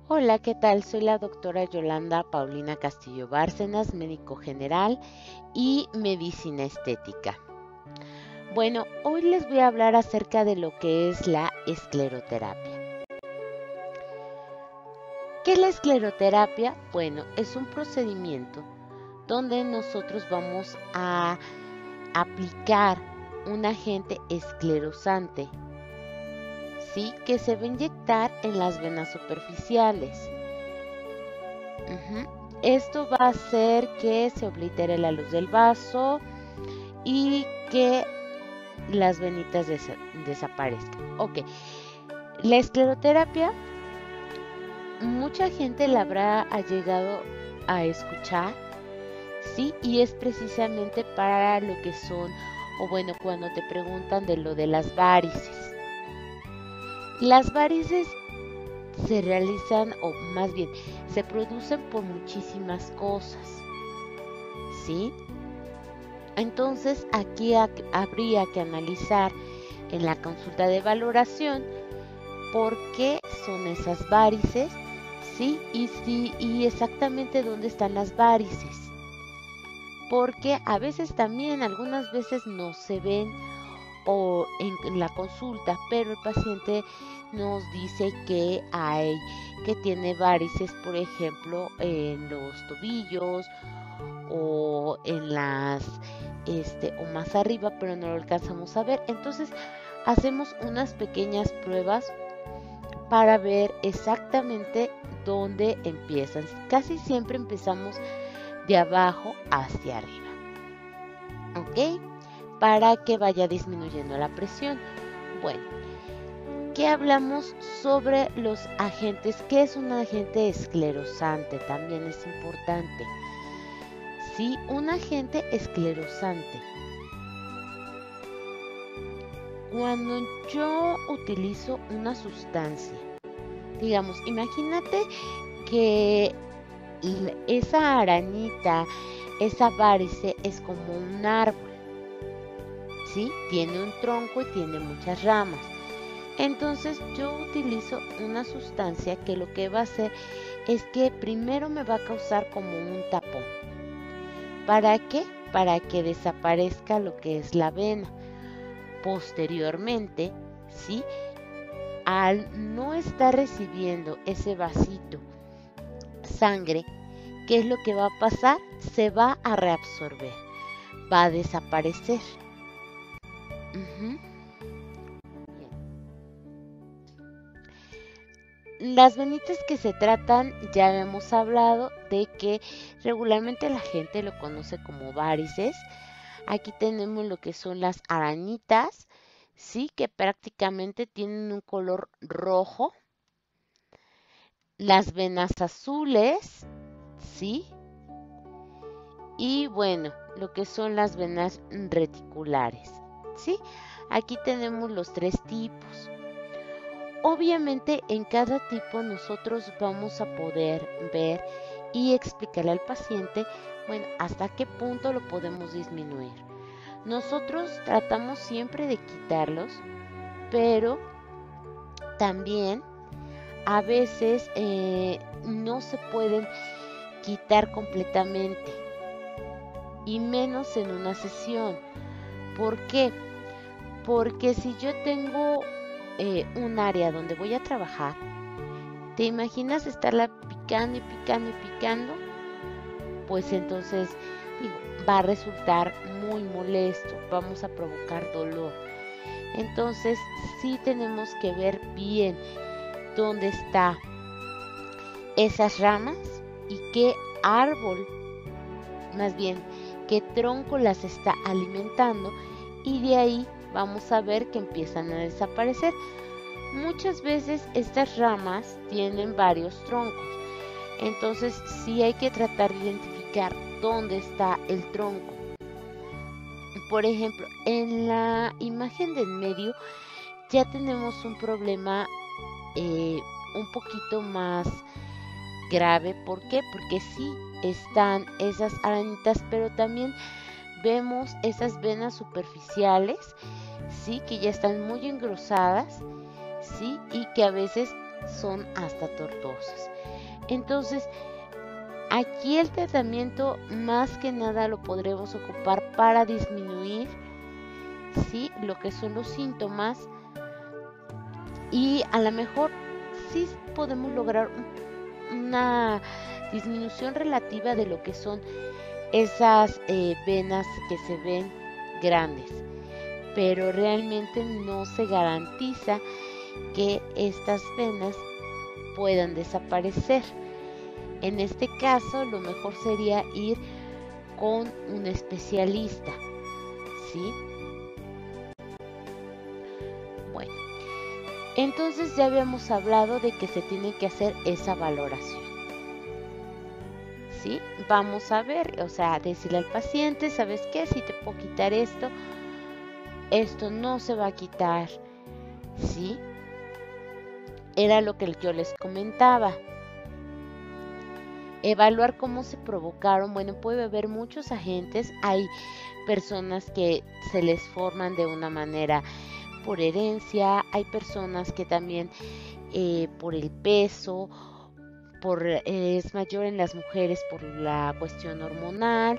Hola, ¿qué tal? Soy la doctora Yolanda Paulina Castillo Bárcenas, médico general y medicina estética. Bueno, hoy les voy a hablar acerca de lo que es la escleroterapia. ¿Qué es la escleroterapia? Bueno, es un procedimiento donde nosotros vamos a aplicar un agente esclerosante, ¿sí? Que se va a inyectar en las venas superficiales. Ujú. Esto va a hacer que se oblitere la luz del vaso y que las venitas desaparezcan. Ok, la escleroterapia, mucha gente la habrá llegado a escuchar, ¿sí? Y es precisamente para lo que son, o bueno, cuando te preguntan de lo de las varices. Las varices se realizan, o más bien, se producen por muchísimas cosas, ¿sí? Entonces aquí habría que analizar en la consulta de valoración por qué son esas varices, ¿sí? Y exactamente dónde están las varices. Porque a veces también, algunas veces no se ven o en la consulta, pero el paciente nos dice que tiene varices, por ejemplo, en los tobillos o en o más arriba, pero no lo alcanzamos a ver. Entonces hacemos unas pequeñas pruebas para ver exactamente dónde empiezan. Casi siempre empezamos de abajo hacia arriba, ¿ok? Para que vaya disminuyendo la presión. Bueno, ¿qué hablamos sobre los agentes? ¿Qué es un agente esclerosante? También es importante. Sí, un agente esclerosante. Cuando yo utilizo una sustancia, digamos, imagínate que esa arañita, esa varice es como un árbol, ¿sí? Tiene un tronco y tiene muchas ramas. Entonces yo utilizo una sustancia que lo que va a hacer es que primero me va a causar como un tapón. ¿Para qué? Para que desaparezca lo que es la vena. Posteriormente, ¿sí? Al no estar recibiendo ese vasito sangre, ¿qué es lo que va a pasar? Se va a reabsorber, va a desaparecer. Ujú. Las venitas que se tratan, ya hemos hablado de que regularmente la gente lo conoce como varices. Aquí tenemos lo que son las arañitas, sí, que prácticamente tienen un color rojo. Las venas azules, sí, y bueno, lo que son las venas reticulares, ¿sí? Aquí tenemos los tres tipos. Obviamente en cada tipo nosotros vamos a poder ver y explicarle al paciente, bueno, hasta qué punto lo podemos disminuir. Nosotros tratamos siempre de quitarlos, pero también a veces no se pueden quitar completamente y menos en una sesión. ¿Por qué? Porque si yo tengo un área donde voy a trabajar, ¿te imaginas estarla picando y picando y picando? Pues entonces, digo, va a resultar muy molesto, vamos a provocar dolor. Entonces, sí tenemos que ver bien dónde está esas ramas y qué árbol, más bien, qué tronco las está alimentando, y de ahí vamos a ver que empiezan a desaparecer. Muchas veces estas ramas tienen varios troncos, entonces sí hay que tratar de identificar dónde está el tronco. Por ejemplo, en la imagen del medio ya tenemos un problema un poquito más grave. ¿Por qué? Porque sí están esas arañitas, pero también vemos esas venas superficiales, sí, que ya están muy engrosadas, sí, y que a veces son hasta tortuosas. Entonces, aquí el tratamiento más que nada lo podremos ocupar para disminuir, ¿sí?, lo que son los síntomas, y a lo mejor sí podemos lograr una disminución relativa de lo que son esas venas que se ven grandes, pero realmente no se garantiza que estas venas puedan desaparecer. En este caso, lo mejor sería ir con un especialista, ¿sí? Bueno, entonces ya habíamos hablado de que se tiene que hacer esa valoración, ¿sí? Vamos a ver, o sea, decirle al paciente, ¿sabes qué? Si te puedo quitar esto, esto no se va a quitar, ¿sí? Era lo que yo les comentaba. Evaluar cómo se provocaron. Bueno, puede haber muchos agentes. Hay personas que se les forman de una manera por herencia. Hay personas que también por el peso, es mayor en las mujeres por la cuestión hormonal.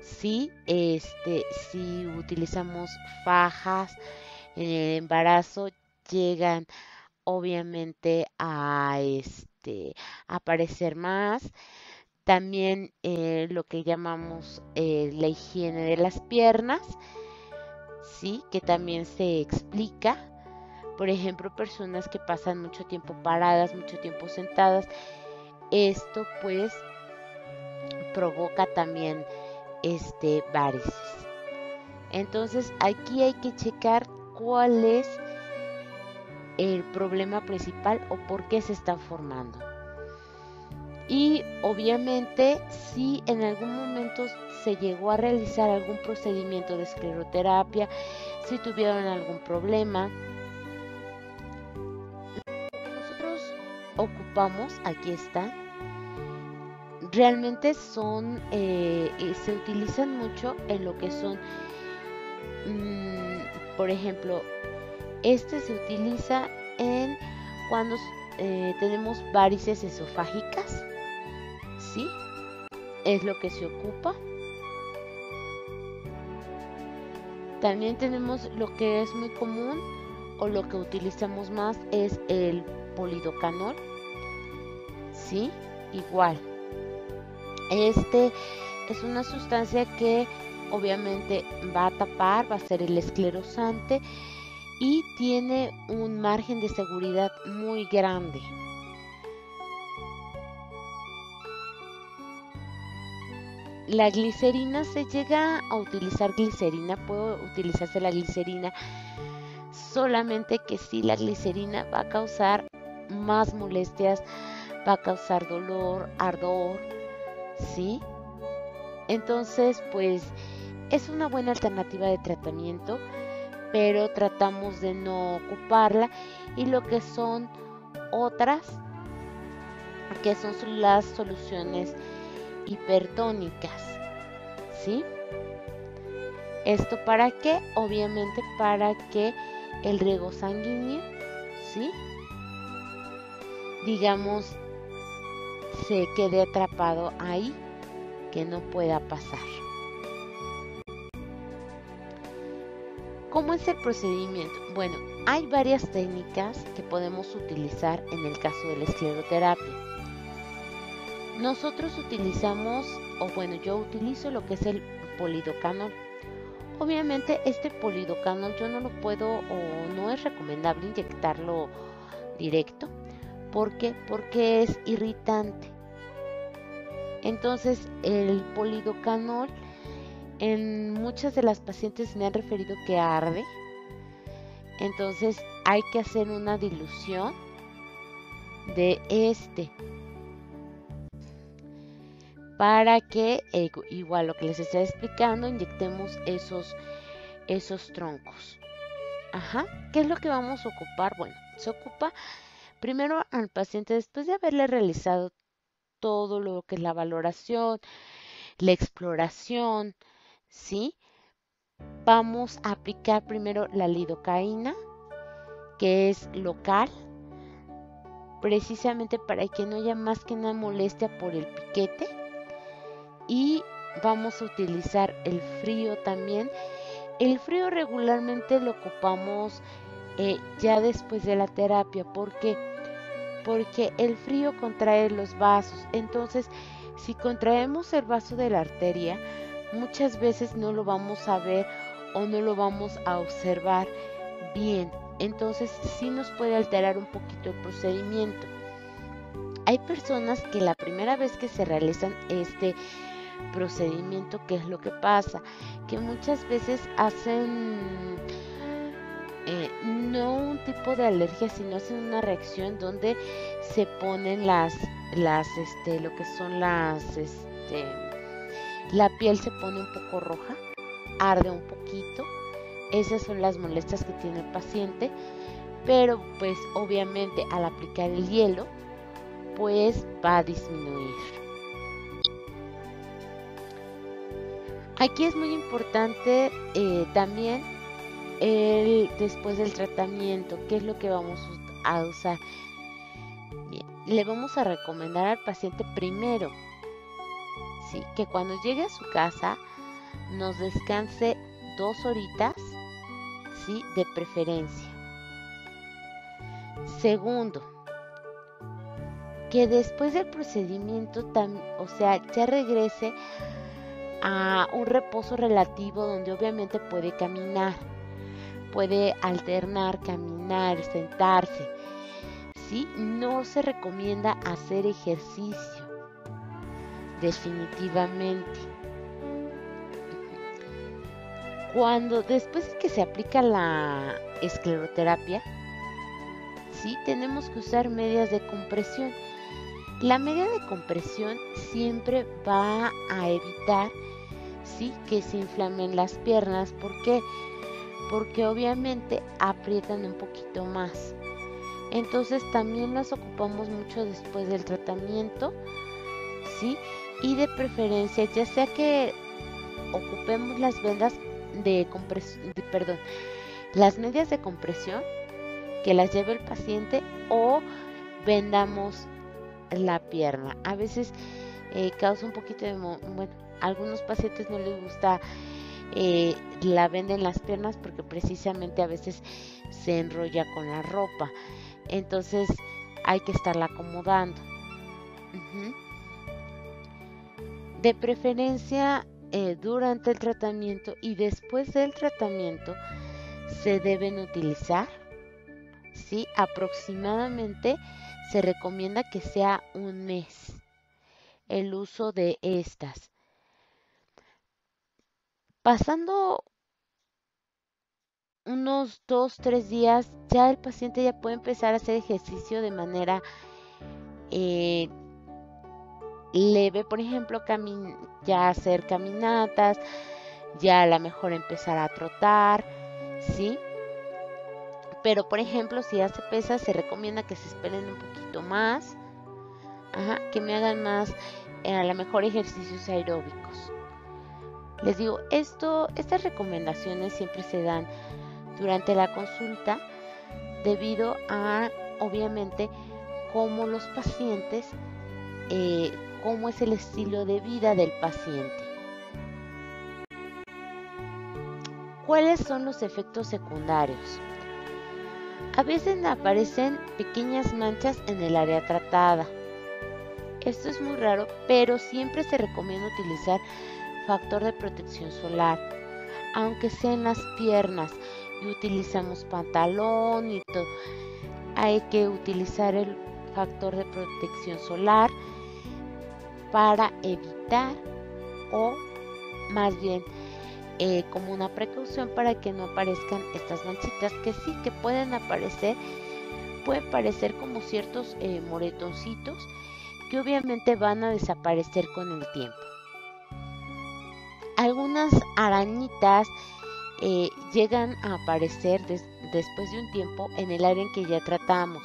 Sí, si utilizamos fajas en el embarazo, llegan obviamente a aparecer más. También lo que llamamos la higiene de las piernas, sí, que también se explica. Por ejemplo, personas que pasan mucho tiempo paradas, mucho tiempo sentadas, esto pues provoca también varices. Entonces aquí hay que checar cuál es el problema principal o por qué se están formando. Y obviamente si en algún momento se llegó a realizar algún procedimiento de escleroterapia, si tuvieron algún problema, nosotros ocupamos, aquí está, realmente son, se utilizan mucho en lo que son, por ejemplo, se utiliza en cuando tenemos varices esofágicas, ¿sí? Es lo que se ocupa. También tenemos lo que es muy común o lo que utilizamos más es el polidocanol, ¿sí? Igual. Es una sustancia que obviamente va a tapar, va a ser el esclerosante y tiene un margen de seguridad muy grande. La glicerina, se llega a utilizar glicerina, puede utilizarse la glicerina, solamente que sí, la glicerina va a causar más molestias, va a causar dolor, ardor, ¿sí? Entonces, pues es una buena alternativa de tratamiento, pero tratamos de no ocuparla. Y lo que son otras, que son las soluciones hipertónicas, ¿sí? ¿Esto para qué? Obviamente para que el riego sanguíneo, ¿sí?, digamos, se quede atrapado ahí, que no pueda pasar. ¿Cómo es el procedimiento? Bueno, hay varias técnicas que podemos utilizar en el caso de la escleroterapia. Nosotros utilizamos, o bueno, yo utilizo lo que es el polidocanol. Obviamente este polidocanol yo no lo puedo o no es recomendable inyectarlo directo. ¿Por qué? Porque es irritante. Entonces el polidocanol, en muchas de las pacientes me han referido que arde. Entonces hay que hacer una dilución de para que, igual lo que les estoy explicando, inyectemos esos troncos. Ajá. ¿Qué es lo que vamos a ocupar? Bueno, se ocupa primero al paciente, después de haberle realizado todo lo que es la valoración, la exploración, ¿sí? Vamos a aplicar primero la lidocaína, que es local, precisamente para que no haya más que una molestia por el piquete. Y vamos a utilizar el frío también. El frío regularmente lo ocupamos ya después de la terapia. ¿Por qué? Porque el frío contrae los vasos. Entonces, si contraemos el vaso de la arteria, muchas veces no lo vamos a ver o no lo vamos a observar bien. Entonces, sí nos puede alterar un poquito el procedimiento. Hay personas que la primera vez que se realizan este procedimiento, ¿qué es lo que pasa? Que muchas veces hacen no un tipo de alergia, sino hacen una reacción donde se ponen lo que son la piel se pone un poco roja, arde un poquito. Esas son las molestias que tiene el paciente, pero pues obviamente al aplicar el hielo, pues va a disminuir. Aquí es muy importante también después del tratamiento, ¿qué es lo que vamos a usar? Bien, le vamos a recomendar al paciente primero, ¿sí?, que cuando llegue a su casa nos descanse 2 horitas, ¿sí?, de preferencia. Segundo, que después del procedimiento, ya regrese a un reposo relativo donde obviamente puede caminar, puede alternar, caminar, sentarse, ¿sí? No se recomienda hacer ejercicio, definitivamente. Después de que se aplica la escleroterapia, ¿sí?, tenemos que usar medias de compresión. La media de compresión siempre va a evitar, ¿sí?, que se inflamen las piernas. ¿Por qué? Porque obviamente aprietan un poquito más. Entonces también las ocupamos mucho después del tratamiento, ¿sí? Y de preferencia, ya sea que ocupemos las vendas las medias de compresión, que las lleve el paciente, o vendamos la pierna. A veces causa un poquito de a algunos pacientes no les gusta la venda en las piernas porque precisamente a veces se enrolla con la ropa, entonces hay que estarla acomodando. De preferencia durante el tratamiento y después del tratamiento se deben utilizar, ¿sí? Aproximadamente se recomienda que sea 1 mes el uso de estas. Pasando unos 2-3 días, ya el paciente ya puede empezar a hacer ejercicio de manera leve. Por ejemplo, ya hacer caminatas, ya a lo mejor empezar a trotar, ¿sí? Pero por ejemplo, si hace pesas, se recomienda que se esperen un poquito más, que me hagan más, a lo mejor ejercicios aeróbicos. Les digo, estas recomendaciones siempre se dan durante la consulta debido a, obviamente, cómo los pacientes, cómo es el estilo de vida del paciente. ¿Cuáles son los efectos secundarios? A veces aparecen pequeñas manchas en el área tratada. Esto es muy raro, pero siempre se recomienda utilizar factor de protección solar, aunque sea en las piernas y utilizamos pantalón y todo. Hay que utilizar el factor de protección solar para evitar, o más bien como una precaución para que no aparezcan estas manchitas, que sí que pueden parecer como ciertos moretoncitos que obviamente van a desaparecer con el tiempo. Algunas arañitas llegan a aparecer después de un tiempo en el área en que ya tratamos,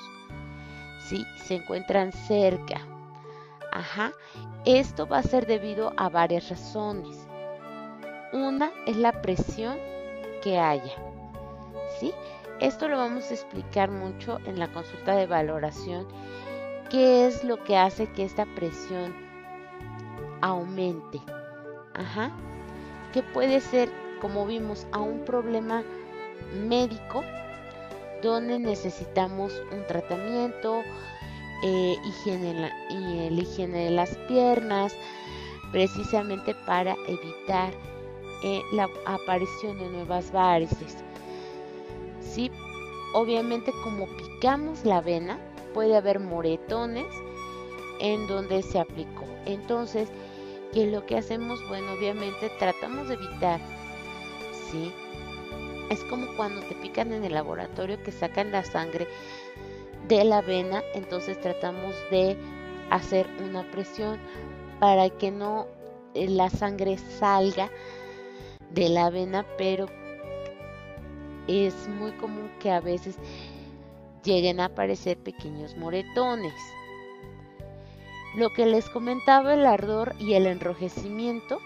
¿sí? Se encuentran cerca. Esto va a ser debido a varias razones. Una es la presión que haya, ¿sí? Esto lo vamos a explicar mucho en la consulta de valoración ¿qué es lo que hace que esta presión aumente? Ajá. Que puede ser, como vimos, a un problema médico donde necesitamos un tratamiento, el higiene de las piernas, precisamente para evitar la aparición de nuevas varices. ¿Sí? Obviamente, como picamos la vena, puede haber moretones en donde se aplicó. Entonces, ¿qué es lo que hacemos? Bueno, obviamente tratamos de evitar, ¿sí? Es como cuando te pican en el laboratorio que sacan la sangre de la vena, entonces tratamos de hacer una presión para que no la sangre salga de la vena, pero es muy común que a veces lleguen a aparecer pequeños moretones. Lo que les comentaba, el ardor y el enrojecimiento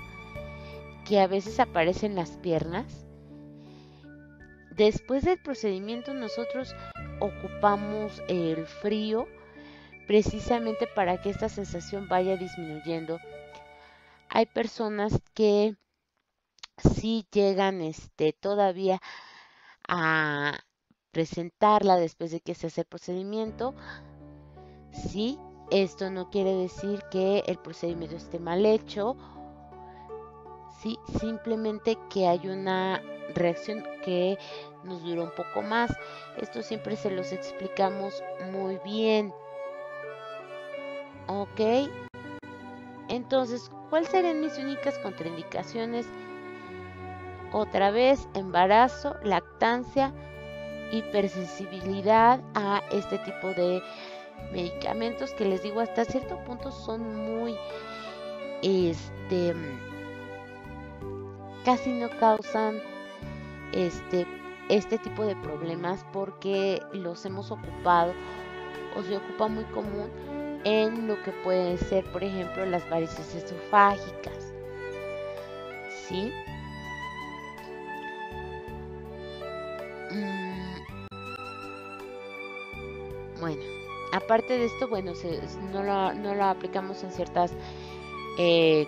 que a veces aparece en las piernas. Después del procedimiento nosotros ocupamos el frío precisamente para que esta sensación vaya disminuyendo. Hay personas que sí llegan todavía a presentarla después de que se hace el procedimiento. Sí, esto no quiere decir que el procedimiento esté mal hecho. Sí, simplemente que hay una reacción que nos dura un poco más. Esto siempre se los explicamos muy bien. Ok, entonces, ¿cuáles serían mis únicas contraindicaciones? Otra vez, embarazo, lactancia, hipersensibilidad a este tipo de medicamentos que les digo hasta cierto punto son muy, casi no causan este tipo de problemas porque los hemos ocupado o se ocupa muy común en lo que pueden ser, por ejemplo, las varices esofágicas, ¿sí? Bueno, aparte de esto, bueno, no lo aplicamos en ciertas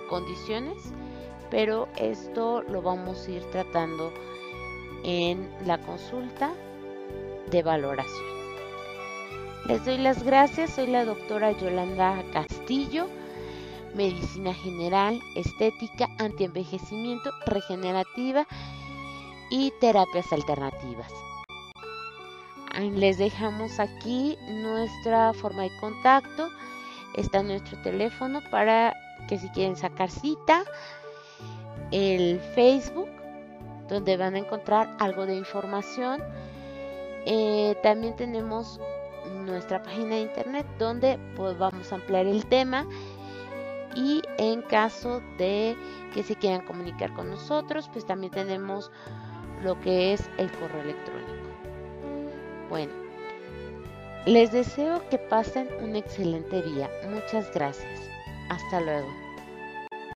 condiciones, pero esto lo vamos a ir tratando en la consulta de valoración. Les doy las gracias, soy la doctora Yolanda Castillo, medicina general, estética, antienvejecimiento, regenerativa y terapias alternativas. Les dejamos aquí nuestra forma de contacto, está nuestro teléfono para que si quieren sacar cita, el Facebook, donde van a encontrar algo de información. También tenemos nuestra página de internet donde pues vamos a ampliar el tema, y en caso de que se quieran comunicar con nosotros, pues también tenemos lo que es el correo electrónico. Bueno, les deseo que pasen un excelente día. Muchas gracias. Hasta luego.